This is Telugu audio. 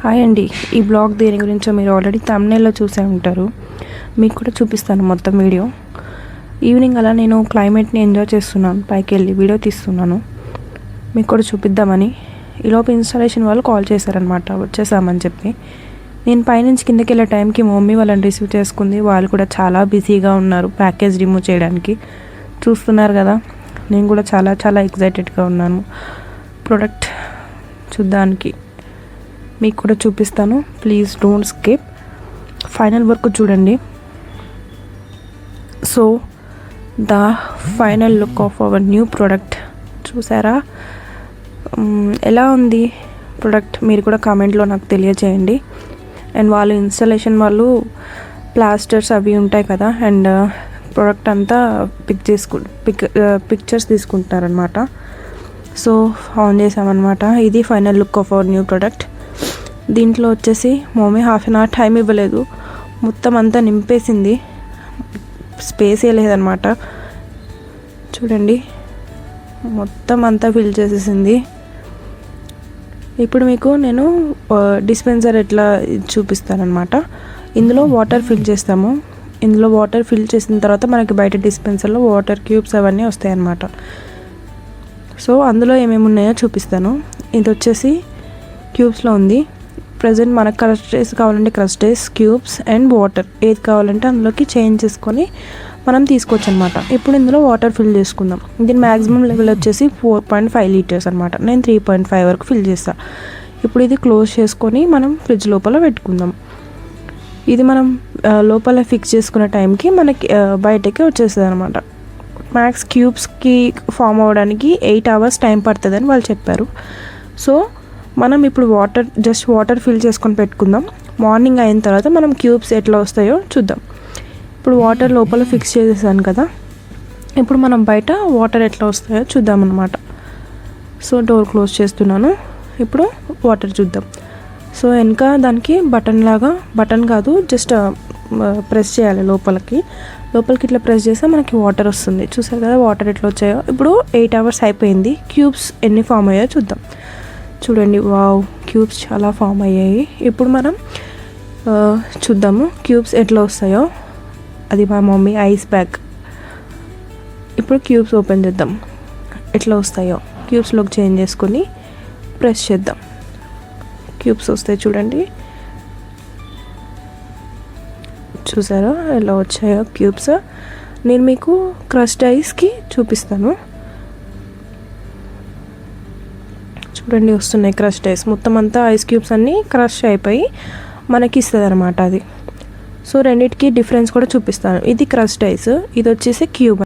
హాయ్ అండి. ఈ బ్లాగ్ దేని గురించో మీరు ఆల్రెడీ థంబ్నెయిల్లో చూసే ఉంటారు. మీకు కూడా చూపిస్తాను మొత్తం వీడియో. ఈవినింగ్ అలా నేను క్లైమేట్ని ఎంజాయ్ చేస్తున్నాను, పైకి వెళ్ళి వీడియో తీస్తున్నాను, మీకు కూడా చూపిద్దామని. ఈలోపు ఇన్స్టాలేషన్ వాళ్ళు కాల్ చేశారనమాట, వచ్చేసామని చెప్పి. నేను పైనుంచి కిందకి వెళ్ళే టైంకి మా మమ్మీ వాళ్ళని రిసీవ్ చేసుకుంది. వాళ్ళు కూడా చాలా బిజీగా ఉన్నారు ప్యాకేజ్ రిమూవ్ చేయడానికి. చూస్తున్నారు కదా, నేను కూడా చాలా చాలా ఎక్సైటెడ్గా ఉన్నాను ప్రోడక్ట్ చూడ్డానికి. మీకు కూడా చూపిస్తాను, ప్లీజ్ డోంట్ స్కిప్, ఫైనల్ వరకు చూడండి. So the final look of our new product చూసారా? ఎలా ఉంది ప్రోడక్ట్ మీరు కూడా కామెంట్లో నాకు తెలియజేయండి. అండ్ వాళ్ళు ఇన్స్టాలేషన్ వాళ్ళు ప్లాస్టర్స్ అవి ఉంటాయి కదా, అండ్ ప్రోడక్ట్ అంతా పిక్చర్స్ తీసుకుంటారనమాట. సో ఆన్ చేసామన్నమాట. ఇది final look of our new product. దీంట్లో వచ్చేసి మమ్మీ ½ అవర్ టైం ఇవ్వలేదు, మొత్తం అంతా నింపేసింది, స్పేసే లేదనమాట. చూడండి, మొత్తం అంతా ఫిల్ చేసేసింది. ఇప్పుడు మీకు నేను డిస్పెన్సర్ ఎట్లా చూపిస్తానమాట. ఇందులో వాటర్ ఫిల్ చేస్తాము. ఇందులో వాటర్ ఫిల్ చేసిన తర్వాత మనకి బయట డిస్పెన్సర్లో వాటర్ క్యూబ్స్ అవన్నీ వస్తాయి అన్నమాట. సో అందులో ఏమేమి ఉన్నాయో చూపిస్తాను. ఇది వచ్చేసి క్యూబ్స్లో ఉంది. ప్రజెంట్ మనకు క్రస్టేస్ కావాలంటే క్రస్టేస్, క్యూబ్స్ అండ్ వాటర్ ఏది కావాలంటే అందులోకి చేంజ్ చేసుకొని మనం తీసుకోవచ్చు అనమాట. ఇప్పుడు ఇందులో వాటర్ ఫిల్ చేసుకుందాం. దీని మ్యాక్సిమం లెవెల్ వచ్చేసి 4.5 లీటర్స్ అనమాట. నేను 3.5 వరకు ఫిల్ చేస్తాను. ఇప్పుడు ఇది క్లోజ్ చేసుకొని మనం ఫ్రిడ్జ్ లోపల పెట్టుకుందాం. ఇది మనం లోపల ఫిక్స్ చేసుకునే టైంకి మనకి బయటకి వచ్చేస్తుంది అనమాట. మ్యాక్స్ క్యూబ్స్కి ఫామ్ అవ్వడానికి 8 hours టైం పడుతుందని వాళ్ళు చెప్పారు. సో మనం ఇప్పుడు వాటర్ ఫిల్ చేసుకొని పెట్టుకుందాం. మార్నింగ్ అయిన తర్వాత మనం క్యూబ్స్ ఎట్లా వస్తాయో చూద్దాం. ఇప్పుడు వాటర్ లోపల ఫిక్స్ చేసేసాను కదా, ఇప్పుడు మనం బయట వాటర్ ఎట్లా వస్తాయో చూద్దాం అన్నమాట. సో డోర్ క్లోజ్ చేస్తున్నాను. ఇప్పుడు వాటర్ చూద్దాం. సో వెనక దానికి బటన్ కాదు, జస్ట్ ప్రెస్ చేయాలి లోపలికి ఇట్లా ప్రెస్ చేస్తే మనకి వాటర్ వస్తుంది. చూసారు కదా వాటర్ ఎట్లా వచ్చాయో. ఇప్పుడు 8 hours అయిపోయింది. క్యూబ్స్ ఎన్ని ఫామ్ అయ్యాయో చూద్దాం. చూడండి, వావ్, క్యూబ్స్ చాలా ఫామ్ అయ్యాయి. ఇప్పుడు మనం చూద్దాము క్యూబ్స్ ఎట్లా వస్తాయో. అది మా మమ్మీ ఐస్ బ్యాగ్. ఇప్పుడు క్యూబ్స్ ఓపెన్ చేద్దాం, ఎట్లా వస్తాయో. క్యూబ్స్లోకి చేంజ్ చేసుకొని ప్రెస్ చేద్దాం. క్యూబ్స్ వస్తాయి చూడండి. చూసారా ఎలా వచ్చాయో క్యూబ్స్. నేను మీకు క్రస్ట్ ఐస్కి చూపిస్తాను. చూడండి, వస్తున్నాయి క్రస్ట్ ఐస్. మొత్తం అంతా ఐస్ క్యూబ్స్ అన్నీ క్రష్ అయిపోయి మనకి ఇస్తుంది అనమాట అది. సో రెండింటికి డిఫరెన్స్ కూడా చూపిస్తాను. ఇది క్రస్ట్ ఐస్, ఇది వచ్చేసి క్యూబ్.